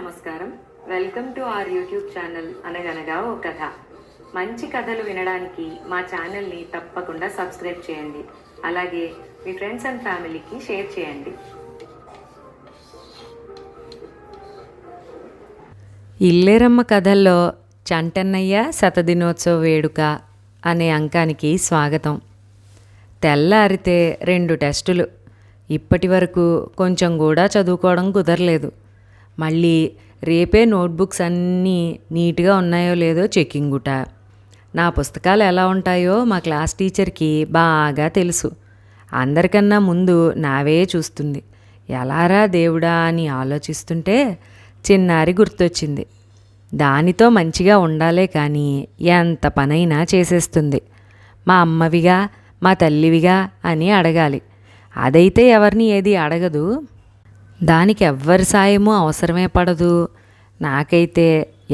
నమస్కారం. Welcome to our YouTube channel అనగనగా ఓ కథ. మంచి కథలు వినడానికి మా ఛానల్ని తప్పకుండా సబ్స్క్రైబ్ చేయండి. అలాగే మీ ఫ్రెండ్స్ అండ్ ఫ్యామిలీకి షేర్ చేయండి. ఇల్లేరమ్మ కథల్లో చంటన్నయ్య శతదినోత్సవ వేడుక అనే అంకానికి స్వాగతం. తెల్లారితే 2 టెస్టులు. ఇప్పటి వరకు కొంచెం కూడా చదువుకోవడం కుదరలేదు. మళ్ళీ రేపే నోట్బుక్స్ అన్నీ నీట్గా ఉన్నాయో లేదో చెక్కింగుట. నా పుస్తకాలు ఎలా ఉంటాయో మా క్లాస్ టీచర్కి బాగా తెలుసు. అందరికన్నా ముందు నావే చూస్తుంది. ఎలారా దేవుడా అని ఆలోచిస్తుంటే చిన్నారి గుర్తొచ్చింది. దానితో మంచిగా ఉండాలే కానీ ఎంత పనైనా చేసేస్తుంది. మా అమ్మవిగా మా తల్లివిగా అని అడగాలి. అదైతే ఎవరిని ఏది అడగదు. దానికి ఎవ్వరి సాయమూ అవసరమే పడదు. నాకైతే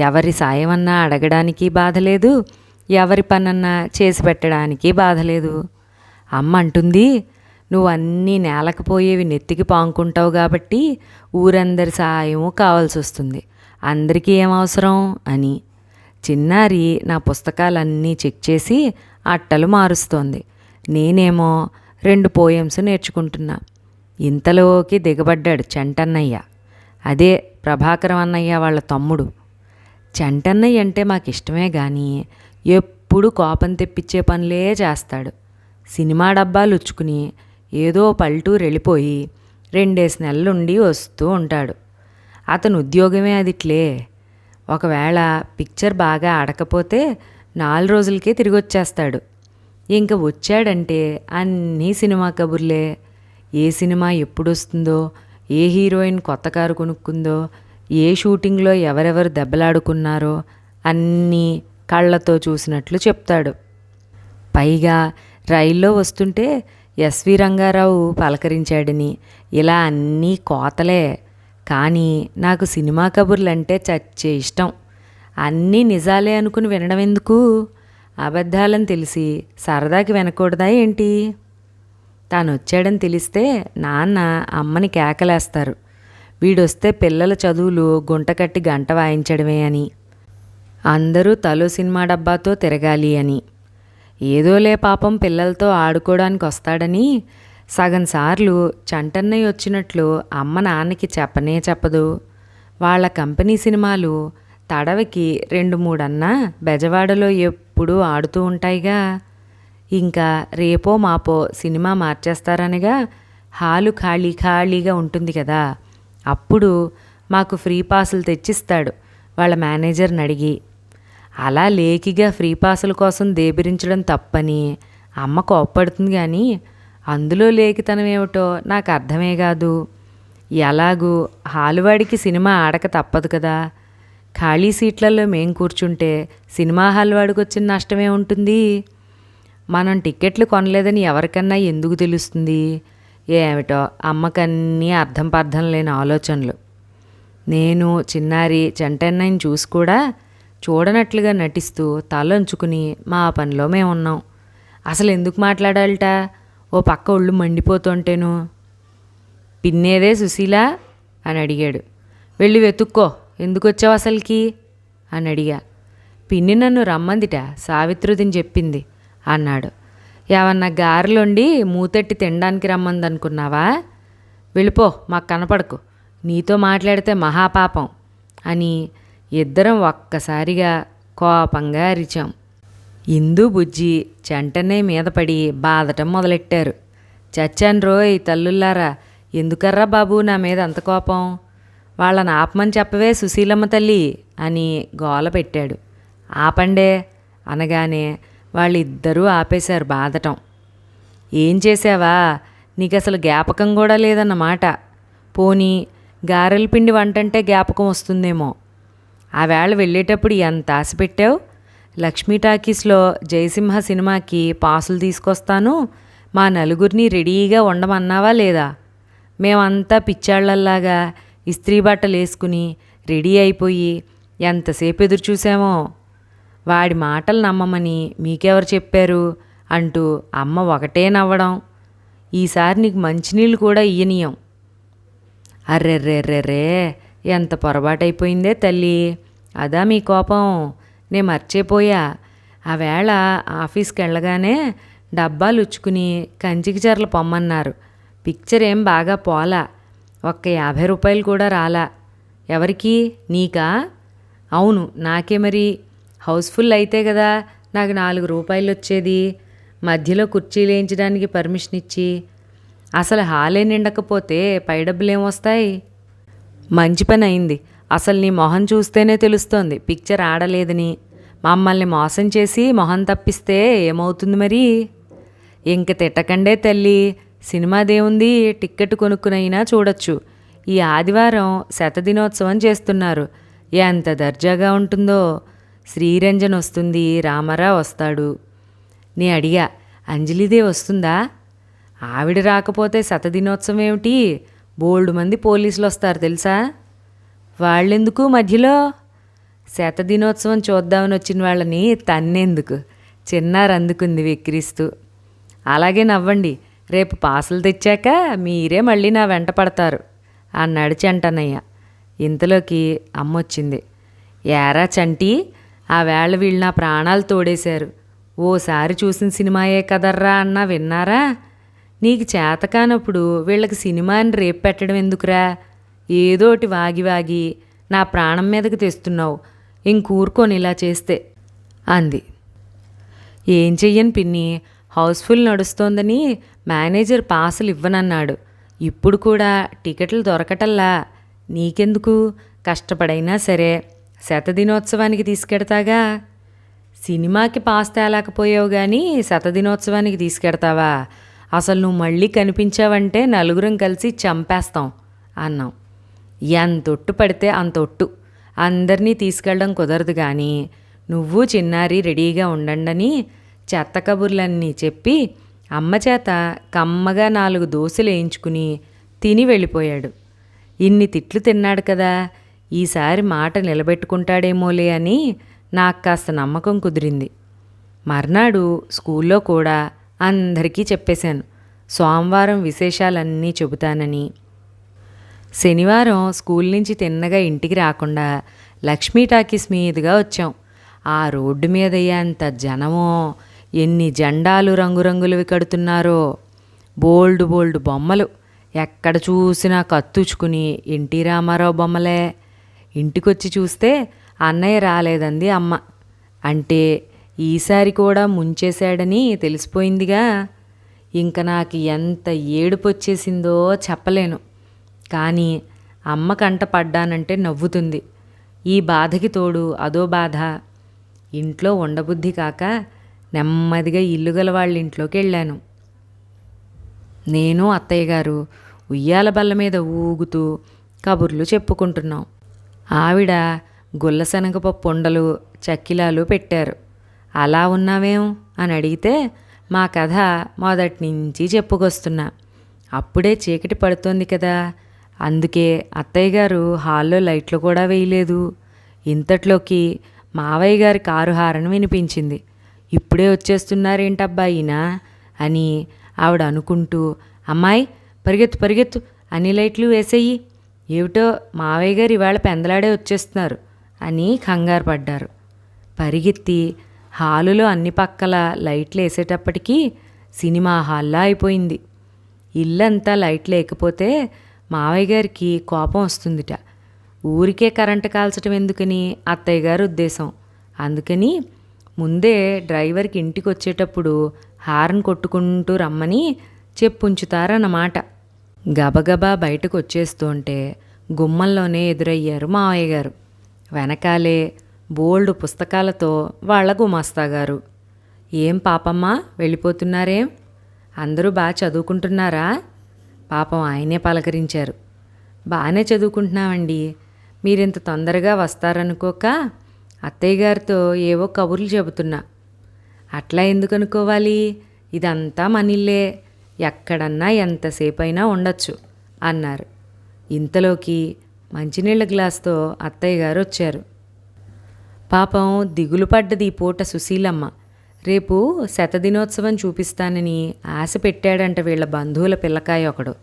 ఎవరి సాయమన్నా అడగడానికి బాధ లేదు, ఎవరి పనన్నా చేసి పెట్టడానికి బాధ లేదు. అమ్మ అంటుంది, నువ్వు అన్నీ నేలకపోయేవి నెత్తికి పాంకుంటావు కాబట్టి ఊరందరి సాయము కావాల్సి వస్తుంది, అందరికీ ఏమవసరం అని. చిన్నారి నా పుస్తకాలన్నీ చెక్ చేసి అట్టలు మారుస్తోంది. నేనేమో 2 పోయమ్స్ నేర్చుకుంటున్నా. ఇంతలోకి దిగబడ్డాడు చంటన్నయ్య. అదే ప్రభాకరం అన్నయ్య వాళ్ళ తమ్ముడు. చంటన్నయ్య అంటే మాకు ఇష్టమే కానీ ఎప్పుడు కోపం తెప్పించే పనులే చేస్తాడు. సినిమా డబ్బాలు ఉచ్చుకుని ఏదో పల్లెటూరు వెళ్ళిపోయి 2 నెలలుండి వస్తూ ఉంటాడు. అతను ఉద్యోగమే అదిట్లే. ఒకవేళ పిక్చర్ బాగా ఆడకపోతే 4 రోజులకే తిరిగి వచ్చేస్తాడు. ఇంక వచ్చాడంటే అన్నీ సినిమా కబుర్లే. ఏ సినిమా ఎప్పుడు వస్తుందో, ఏ హీరోయిన్ కొత్త కారు కొనుక్కుందో, ఏ షూటింగ్లో ఎవరెవరు దెబ్బలాడుకున్నారో అన్నీ కళ్ళతో చూసినట్లు చెప్తాడు. పైగా రైల్లో వస్తుంటే ఎస్వి రంగారావు పలకరించాడని ఇలా అన్నీ కోతలే. కానీ నాకు సినిమా కబుర్లంటే చచ్చే ఇష్టం. అన్నీ నిజాలే అనుకుని వినడం ఎందుకు? అబద్ధాలని తెలిసి సరదాకి వినకూడదా ఏంటి? తాను వచ్చాడని తెలిస్తే నాన్న అమ్మని కేకలేస్తారు. వీడొస్తే పిల్లల చదువులు గుంటకట్టి గంట వాయించడమే అని. అందరూ తలో సినిమా డబ్బాతో తిరగాలి అని. ఏదోలే పాపం పిల్లలతో ఆడుకోవడానికి వస్తాడని సగం సార్లు చంటన్నయ్య వచ్చినట్లు అమ్మ నాన్నకి చెప్పనే చెప్పదు. వాళ్ళ కంపెనీ సినిమాలు తడవకి 2-3 అన్నా బెజవాడలో ఎప్పుడూ ఆడుతూ ఉంటాయిగా. ఇంకా రేపో మాపో సినిమా మార్చేస్తారనగా హాలు ఖాళీగా ఉంటుంది కదా. అప్పుడు మాకు ఫ్రీ పాసులు తెచ్చిస్తాడు వాళ్ళ మేనేజర్ని అడిగి. అలా లేకిగా ఫ్రీ పాసుల కోసం దేబిరించడం తప్పని అమ్మ కోప్పడుతుంది కానీ అందులో లేఖితనం ఏమిటో నాకు అర్థమే కాదు. ఎలాగూ హాలువాడికి సినిమా ఆడక తప్పదు కదా. ఖాళీ సీట్లలో మేం కూర్చుంటే సినిమా హాల్ వాడికి వచ్చిన నష్టమే ఉంటుంది. మనం టిక్కెట్లు కొనలేదని ఎవరికన్నా ఎందుకు తెలుస్తుంది? ఏమిటో అమ్మకన్నీ అర్థం పర్థం లేని ఆలోచనలు. నేను చిన్నారి చంటన్నయ్యని చూసి కూడా చూడనట్లుగా నటిస్తూ తలంచుకుని మా పనిలో మేమున్నాం. అసలు ఎందుకు మాట్లాడాలట? ఓ పక్క ఒళ్ళు మండిపోతుంటేను. పిన్నేదే సుశీల అని అడిగాడు. వెళ్ళి వెతుక్కో, ఎందుకు వచ్చావు అసలుకి అని అడిగా. పిన్ని నన్ను రమ్మందిట, సావిత్రుదిని చెప్పింది అన్నాడు. ఏమన్నా గారెలుండి మూతెట్టి తినడానికి రమ్మందనుకున్నావా? వెళ్ళిపో, మాకు కనపడకు, నీతో మాట్లాడితే మహాపాపం అని ఇద్దరం ఒక్కసారిగా కోపంగా అరిచాం. ఇందు బుజ్జి చంటన్నయ్య మీద పడి బాధటం మొదలెట్టారు. చచ్చాను రోయ్ తల్లుల్లారా, ఎందుకర్రా బాబు నా మీద అంత కోపం? వాళ్ళని ఆపమని చెప్పవే సుశీలమ్మ తల్లి అని గోల పెట్టాడు. ఆపండే అనగానే వాళ్ళిద్దరూ ఆపేశారు బాధటం. ఏం చేసావా? నీకు అసలు జ్ఞాపకం కూడా లేదన్నమాట. పోనీ గారెల పిండి వంటంటే జ్ఞాపకం వస్తుందేమో. ఆ వేళ వెళ్ళేటప్పుడు ఎంత ఆశ పెట్టావు? లక్ష్మీ టాకీస్లో జయసింహ సినిమాకి పాసులు తీసుకొస్తాను, మా నలుగురిని రెడీగా ఉండమన్నావా లేదా? మేమంతా పిచ్చాళ్లల్లాగా ఇస్త్రీ బట్టలు వేసుకుని రెడీ అయిపోయి ఎంతసేపు ఎదురు చూసామో. వాడి మాటలు నమ్మమని మీకెవరు చెప్పారు అంటూ అమ్మ ఒకటే నవ్వడం. ఈసారి నీకు మంచినీళ్ళు కూడా ఇయ్యనీయం. అర్రెర్రెర్రెర్రే, ఎంత పొరపాటైపోయిందే తల్లి. అదా మీ కోపం? నే మర్చిపోయా. ఆ వేళ ఆఫీస్కి వెళ్ళగానే డబ్బాలు ఉచ్చుకుని కంచికి చర్ల పొమ్మన్నారు. పిక్చర్ ఏం బాగా పోలా. ఒక్క 50 రూపాయలు కూడా రాలా. ఎవరికి? నీకా? అవును, నాకే మరి. హౌస్ఫుల్ అయితే కదా నాకు 4 రూపాయలు వచ్చేది. మధ్యలో కుర్చీలు వేయించడానికి పర్మిషన్ ఇచ్చి. అసలు హాలే నిండకపోతే పై డబ్బులేమొస్తాయి? మంచి పని అయింది. అసలు నీ మొహం చూస్తేనే తెలుస్తోంది పిక్చర్ ఆడలేదని. మమ్మల్ని మోసం చేసి మొహం తప్పిస్తే ఏమవుతుంది మరి? ఇంక తిట్టకండే తల్లి. సినిమాదేముంది, టిక్కెట్ కొనుక్కునైనా చూడొచ్చు. ఈ ఆదివారం శతదినోత్సవం చేస్తున్నారు. ఎంత దర్జాగా ఉంటుందో. శ్రీరంజన్ వస్తుంది, రామారావు వస్తాడు. నే అడిగా, అంజలిదేవి వస్తుందా? ఆవిడ రాకపోతే శతదినోత్సవం ఏమిటి? బోల్డు మంది పోలీసులు వస్తారు తెలుసా? వాళ్ళెందుకు మధ్యలో? శతదినోత్సవం చూద్దామని వచ్చిన వాళ్ళని తన్నేందుకు? చిన్నారి అందుకుంది వెక్కిరిస్తూ. అలాగే నవ్వండి. రేపు పాసులు తెచ్చాక మీరే మళ్ళీ నా వెంట పడతారు అన్నాడు చంటన్నయ్య. ఇంతలోకి అమ్మొచ్చింది. ఏరా చంటి, ఆ వేళ వీళ్ళు నా ప్రాణాలు తోడేశారు. ఓసారి చూసిన సినిమాయే కదర్రా అన్నా విన్నారా? నీకు చేతకానప్పుడు వీళ్ళకి సినిమాని రేపు పెట్టడం ఎందుకురా? ఏదోటి వాగి నా ప్రాణం మీదకి తెస్తున్నావు. ఇంకూరుకొని ఇలా చేస్తే అంది. ఏం చెయ్యను పిన్ని, హౌస్ఫుల్ నడుస్తోందని మేనేజర్ పాసులు ఇవ్వనన్నాడు. ఇప్పుడు కూడా టికెట్లు దొరకటల్లా. నీకెందుకు? కష్టపడైనా సరే శతదినోత్సవానికి తీసుకెడతాగా. సినిమాకి పాస్ తేలేకపోయావు కానీ శతదినోత్సవానికి తీసుకెడతావా? అసలు నువ్వు మళ్ళీ కనిపించావంటే నలుగురం కలిసి చంపేస్తాం అన్నాం. ఎంతొట్టు పడితే అంతొట్టు. అందరినీ తీసుకెళ్ళడం కుదరదు కానీ నువ్వు చిన్నారి రెడీగా ఉండండని చెత్త కబుర్లన్నీ చెప్పి అమ్మ చేత కమ్మగా 4 దోశలు వేయించుకుని తిని వెళ్ళిపోయాడు. ఇన్ని తిట్లు తిన్నాడు కదా, ఈసారి మాట నిలబెట్టుకుంటాడేమోలే అని నాకు కాస్త నమ్మకం కుదిరింది. మర్నాడు స్కూల్లో కూడా అందరికీ చెప్పేశాను, సోమవారం విశేషాలన్నీ చెబుతానని. శనివారం స్కూల్ నుంచి తిన్నగా ఇంటికి రాకుండా లక్ష్మీ టాకీస్ మీదుగా వచ్చాం. ఆ రోడ్డు మీద ఎంత జనమో, ఎన్ని జెండాలు రంగురంగులవి కడుతున్నారో. బోల్డు బొమ్మలు, ఎక్కడ చూసినా కత్తుచుకుని ఎన్టీ రామారావు బొమ్మలే. ఇంటికొచ్చి చూస్తే అన్నయ్య రాలేదంది అమ్మ. అంటే ఈసారి కూడా ముంచేశాడని తెలిసిపోయిందిగా. ఇంక నాకు ఎంత ఏడుపొచ్చేసిందో చెప్పలేను. కానీ అమ్మ కంట పడ్డానంటే నవ్వుతుంది. ఈ బాధకి తోడు అదో బాధ. ఇంట్లో ఉండబుద్ధి కాక నెమ్మదిగా ఇల్లు గల వాళ్ళ ఇంట్లోకి వెళ్ళాను. నేను అత్తయ్య గారు ఉయ్యాల బల్ల మీద ఊగుతూ కబుర్లు చెప్పుకుంటున్నాం. ఆవిడ గుల్లశనగపప్పు ఉండలు, చక్కిలాలు పెట్టారు. అలా ఉన్నావేం అని అడిగితే మా కథ మొదటి నుంచి చెప్పుకొస్తున్నా. అప్పుడే చీకటి పడుతోంది కదా, అందుకే అత్తయ్య గారు హాల్లో లైట్లు కూడా వేయలేదు. ఇంతట్లోకి మావయ్య గారి కారు హారన్ వినిపించింది. ఇప్పుడే వచ్చేస్తున్నారేంటబ్బా ఈయన అని ఆవిడ అనుకుంటూ, అమ్మాయి పరిగెత్తు అన్ని లైట్లు వేసేయి. ఏమిటో మావయ్య గారు ఇవాళ పెందలాడే వచ్చేస్తున్నారు అని కంగారు పడ్డారు. పరిగెత్తి హాలులో అన్ని పక్కల లైట్లు వేసేటప్పటికీ సినిమా హాల్లా అయిపోయింది. ఇల్లంతా లైట్ లేకపోతే మావయ్య గారికి కోపం వస్తుందిట. ఊరికే కరెంటు కాల్చడం ఎందుకని అత్తయ్య గారు ఉద్దేశం. అందుకని ముందే డ్రైవర్కి ఇంటికి వచ్చేటప్పుడు హారన్ కొట్టుకుంటూ రమ్మని చెప్పుంచుతారన్నమాట. గబగబా బయటకు వచ్చేస్తుంటే గుమ్మంలోనే ఎదురయ్యారు మావయ్య గారు. వెనకాలే బోల్డు పుస్తకాలతో వాళ్ళ గుమాస్తాగారు. ఏం పాపమ్మా వెళ్ళిపోతున్నారేం? అందరూ బాగా చదువుకుంటున్నారా? పాపం ఆయనే పలకరించారు. బాగానే చదువుకుంటున్నామండి. మీరింత తొందరగా వస్తారనుకోక అత్తయ్య గారితో ఏవో కబుర్లు చెబుతున్నా. అట్లా ఎందుకు అనుకోవాలి? ఇదంతా మనిల్లే, ఎక్కడన్నా ఎంతసేపు అయినా ఉండొచ్చు అన్నారు. ఇంతలోకి మంచినీళ్ళ గ్లాస్తో అత్తయ్య గారు వచ్చారు. పాపం దిగులు పడ్డది ఈ పూట సుశీలమ్మ. రేపు శతదినోత్సవం చూపిస్తానని ఆశ పెట్టాడంట వీళ్ళ బంధువుల పిల్లకాయ ఒకడు.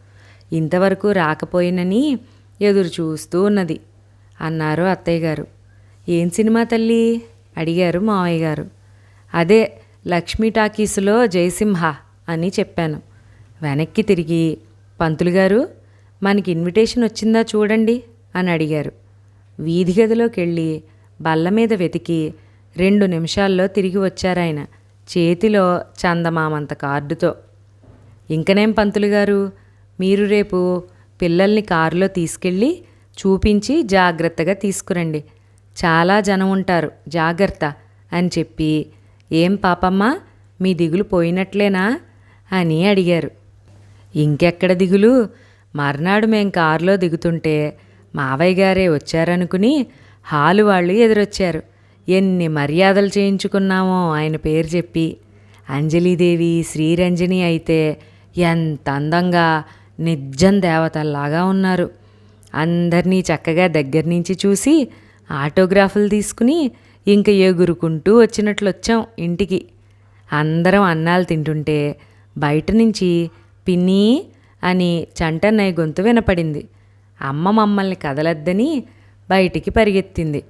ఇంతవరకు రాకపోయినని ఎదురు చూస్తూ ఉన్నది. అన్నారు అత్తయ్య గారు. ఏం సినిమా తల్లి అడిగారు మావయ్య గారు. అదే లక్ష్మీ టాకీసులో జయసింహ అని చెప్పాను. వెనక్కి తిరిగి, పంతులు గారు మనకి ఇన్విటేషన్ వచ్చిందా చూడండి అని అడిగారు. వీధి గదిలోకి వెళ్ళి బల్ల మీద వెతికి 2 నిమిషాల్లో తిరిగి వచ్చారాయన, చేతిలో చందమామంత కార్డుతో. ఇంకనేం పంతులు గారు, మీరు రేపు పిల్లల్ని కారులో తీసుకెళ్ళి చూపించి జాగ్రత్తగా తీసుకురండి, చాలా జనం ఉంటారు, జాగ్రత్త అని చెప్పి, ఏం పాపమ్మ మీ దిగులు పోయినట్లేనా అని అడిగారు. ఇంకెక్కడ దిగులు, మర్నాడు మేం కారులో దిగుతుంటే మావయ్య గారే వచ్చారనుకుని హాలు వాళ్ళు ఎదురొచ్చారు. ఎన్ని మర్యాదలు చేయించుకున్నామో ఆయన పేరు చెప్పి. అంజలీదేవి, శ్రీరంజని అయితే ఎంత అందంగా నిజం దేవతల్లాగా ఉన్నారు. అందరినీ చక్కగా దగ్గర నుంచి చూసి ఆటోగ్రాఫ్లు తీసుకుని ఇంక ఎగురుకుంటూ వచ్చినట్లు వచ్చాం ఇంటికి. అందరం అన్నాలు తింటుంటే బయట నుంచి పిన్ని అని చంటన్నయ్య గొంతు వినపడింది. అమ్మ మమ్మల్ని కదలద్దని బయటికి పరిగెత్తింది.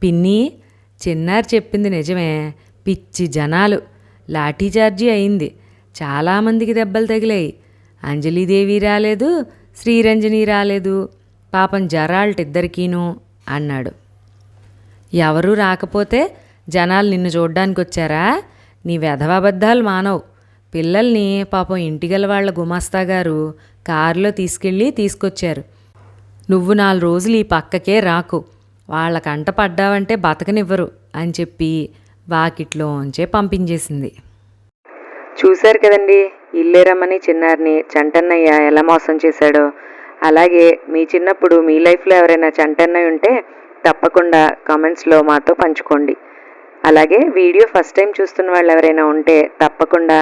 పిన్ని, చిన్నారి చెప్పింది నిజమే, పిచ్చి జనాలు, లాఠీచార్జీ అయింది, చాలామందికి దెబ్బలు తగిలాయి. అంజలీదేవి రాలేదు, శ్రీరంజని రాలేదు, పాపం జరాల్టిద్దరికీనూ అన్నాడు. ఎవరూ రాకపోతే జనాలు నిన్ను చూడ్డానికి వచ్చారా? నీ వెధవాబద్ధాలు మానవు. పిల్లల్ని పాపం ఇంటిగల వాళ్ళ గుమాస్తా గారు కారులో తీసుకొచ్చారు. నువ్వు 4 రోజులు ఈ పక్కకే రాకు, వాళ్ళ కంట పడ్డావంటే బతకనివ్వరు అని చెప్పి వాకిట్లోంచే పంపించేసింది. చూశారు కదండి, ఇల్లేరమ్మని చిన్నారిని చంటన్నయ్య ఎలా మోసం చేశాడో. అలాగే మీ చిన్నప్పుడు మీ లైఫ్లో ఎవరైనా చంటన్నయ్య ఉంటే తప్పకుండా కామెంట్స్లో మాతో పంచుకోండి. అలాగే వీడియో ఫస్ట్ టైం చూస్తున్న వాళ్ళు ఎవరైనా ఉంటే తప్పకుండా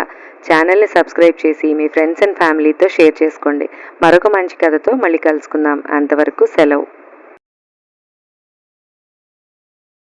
ఛానల్ని సబ్స్క్రైబ్ చేసి మీ ఫ్రెండ్స్ అండ్ ఫ్యామిలీతో షేర్ చేసుకోండి. మరొక మంచి కథతో మళ్ళీ కలుసుకుందాం. అంతవరకు సెలవు.